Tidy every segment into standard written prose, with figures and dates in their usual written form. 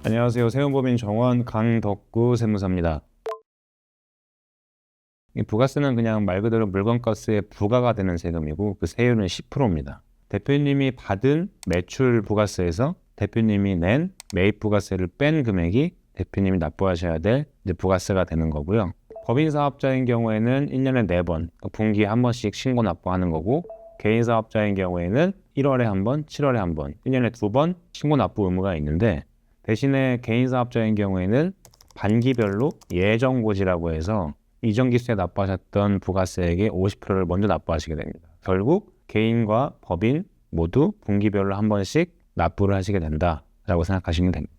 안녕하세요. 세운법인 정원 강덕구 세무사입니다. 이 부가세는 그냥 말 그대로 물건가스에 부과가 되는 세금이고 그 세율은 10%입니다. 대표님이 받은 매출 부가세에서 대표님이 낸 매입 부가세를 뺀 금액이 대표님이 납부하셔야 될 이제 부가세가 되는 거고요. 법인 사업자인 경우에는 1년에 4번, 분기에 한 번씩 신고 납부하는 거고, 개인 사업자인 경우에는 1월에 한 번, 7월에 한 번, 1년에 2번 신고 납부 의무가 있는데, 대신에 개인 사업자인 경우에는 반기별로 예정고지라고 해서 이전 기수에 납부하셨던 부가세액의 50%를 먼저 납부하시게 됩니다. 결국 개인과 법인 모두 분기별로 한 번씩 납부를 하시게 된다라고 생각하시면 됩니다.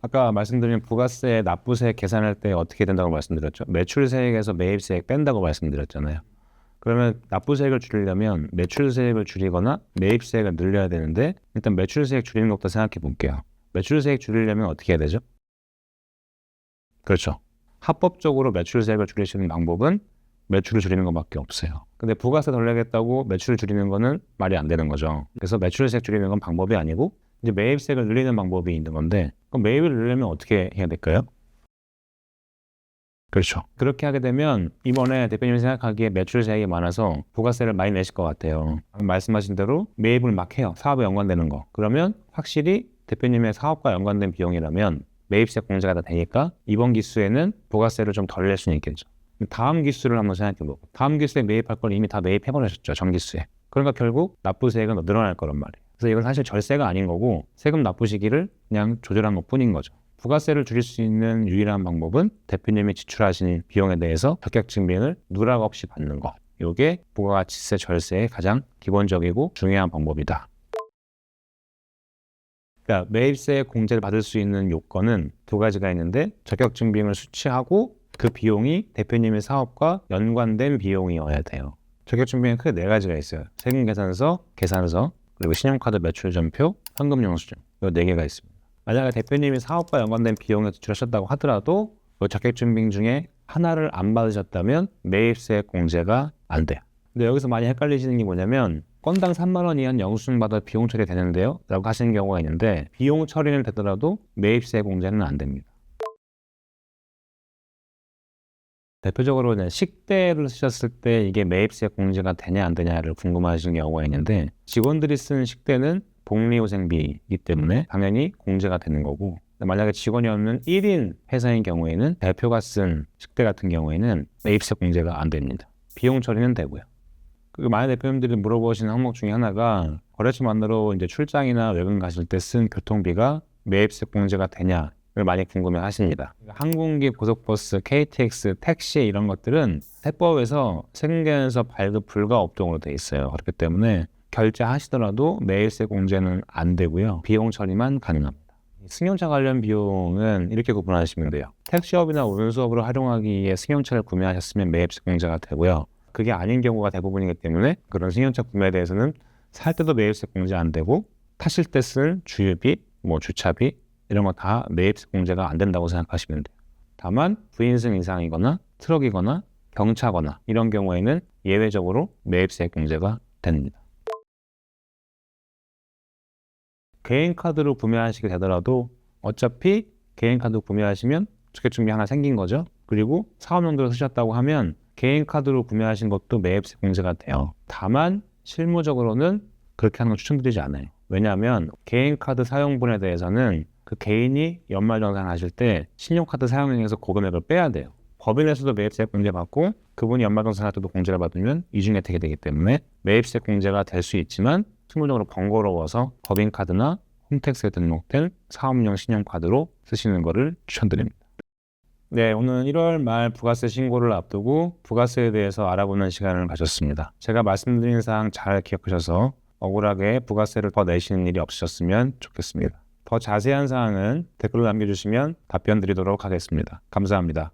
아까 말씀드린 부가세 납부세 계산할 때 어떻게 된다고 말씀드렸죠? 매출세액에서 매입세액 뺀다고 말씀드렸잖아요. 그러면 납부세액을 줄이려면 매출세액을 줄이거나 매입세액을 늘려야 되는데, 일단 매출세액 줄이는 것부터 생각해 볼게요. 매출세액 줄이려면 어떻게 해야 되죠? 그렇죠. 합법적으로 매출세액을 줄일 수 있는 방법은 매출을 줄이는 것밖에 없어요. 근데 부가세 덜 내겠다고 매출을 줄이는 거는 말이 안 되는 거죠. 그래서 매출세액 줄이는 건 방법이 아니고 이제 매입세액을 늘리는 방법이 있는 건데, 그럼 매입을 늘리려면 어떻게 해야 될까요? 그렇죠. 그렇게 하게 되면 이번에 대표님이 생각하기에 매출세액이 많아서 부가세를 많이 내실 것 같아요. 말씀하신 대로 매입을 막 해요. 사업에 연관되는 거. 그러면 확실히 대표님의 사업과 연관된 비용이라면 매입세 공제가 다 되니까 이번 기수에는 부가세를 좀 덜 낼 수는 있겠죠. 다음 기수를 한번 생각해보고, 다음 기수에 매입할 걸 이미 다 매입해버리셨죠, 전 기수에. 그러니까 결국 납부세액은 늘어날 거란 말이에요. 그래서 이건 사실 절세가 아닌 거고 세금 납부 시기를 그냥 조절한 것 뿐인 거죠. 부가세를 줄일 수 있는 유일한 방법은 대표님이 지출하신 비용에 대해서 적격 증빙을 누락 없이 받는 것. 이게 부가가치세 절세의 가장 기본적이고 중요한 방법이다. 그러니까 매입세 공제를 받을 수 있는 요건은 두 가지가 있는데, 적격 증빙을 수취하고 그 비용이 대표님의 사업과 연관된 비용이어야 돼요. 적격 증빙은 크게 4가지가 있어요. 세금계산서, 계산서, 그리고 신용카드 매출전표, 현금영수증. 이 4개가 있습니다. 만약에 대표님이 사업과 연관된 비용을 지출하셨다고 하더라도 그 적격 증빙 중에 하나를 안 받으셨다면 매입세 공제가 안 돼요. 근데 여기서 많이 헷갈리시는 게 뭐냐면, 건당 3만 원 이한 영수증 받아 비용 처리 되는데요? 라고 하시는 경우가 있는데, 비용 처리는 되더라도 매입세 공제는 안 됩니다. 대표적으로 식대를 쓰셨을 때 이게 매입세 공제가 되냐 안 되냐를 궁금하시는 경우가 있는데, 직원들이 쓰는 식대는 복리후생비이기 때문에 당연히 공제가 되는 거고, 만약에 직원이 없는 1인 회사인 경우에는 대표가 쓴 식대 같은 경우에는 매입세 공제가 안 됩니다. 비용 처리는 되고요. 그리고 많은 대표님들이 물어보시는 항목 중에 하나가, 거래처 만나러 이제 출장이나 외근 가실 때 쓴 교통비가 매입세 공제가 되냐를 많이 궁금해 하십니다. 항공기, 고속버스, KTX, 택시 이런 것들은 세법에서 세금계산서 발급 불가 업종으로 돼 있어요. 그렇기 때문에 결제하시더라도 매입세 공제는 안 되고요. 비용 처리만 가능합니다. 승용차 관련 비용은 이렇게 구분하시면 돼요. 택시업이나 운수업으로 활용하기 위해 승용차를 구매하셨으면 매입세 공제가 되고요. 그게 아닌 경우가 대부분이기 때문에 그런 승용차 구매에 대해서는 살 때도 매입세 공제 안 되고, 타실 때 쓸 주유비, 주차비 이런 거 다 매입세 공제가 안 된다고 생각하시면 돼요. 다만 부인승 이상이거나 트럭이거나 경차거나 이런 경우에는 예외적으로 매입세 공제가 됩니다. 개인카드로 구매하시게 되더라도 어차피 개인카드 구매하시면 적격증빙 하나 생긴 거죠. 그리고 사업용도로 쓰셨다고 하면 개인카드로 구매하신 것도 매입세 공제가 돼요. 다만 실무적으로는 그렇게 하는 건 추천드리지 않아요. 왜냐하면 개인카드 사용분에 대해서는 그 개인이 연말정산 하실 때 신용카드 사용행에서 그 금액을 빼야 돼요. 법인에서도 매입세 공제 받고 그분이 연말정산 할 때도 공제를 받으면 이중 혜택이 되기 때문에 매입세 공제가 될 수 있지만 실무적으로 번거로워서 법인카드나 홈택스에 등록된 사업용 신용카드로 쓰시는 것을 추천드립니다. 네, 오늘 1월 말 부가세 신고를 앞두고 부가세에 대해서 알아보는 시간을 가졌습니다. 제가 말씀드린 사항 잘 기억하셔서 억울하게 부가세를 더 내시는 일이 없으셨으면 좋겠습니다. 더 자세한 사항은 댓글로 남겨주시면 답변 드리도록 하겠습니다. 감사합니다.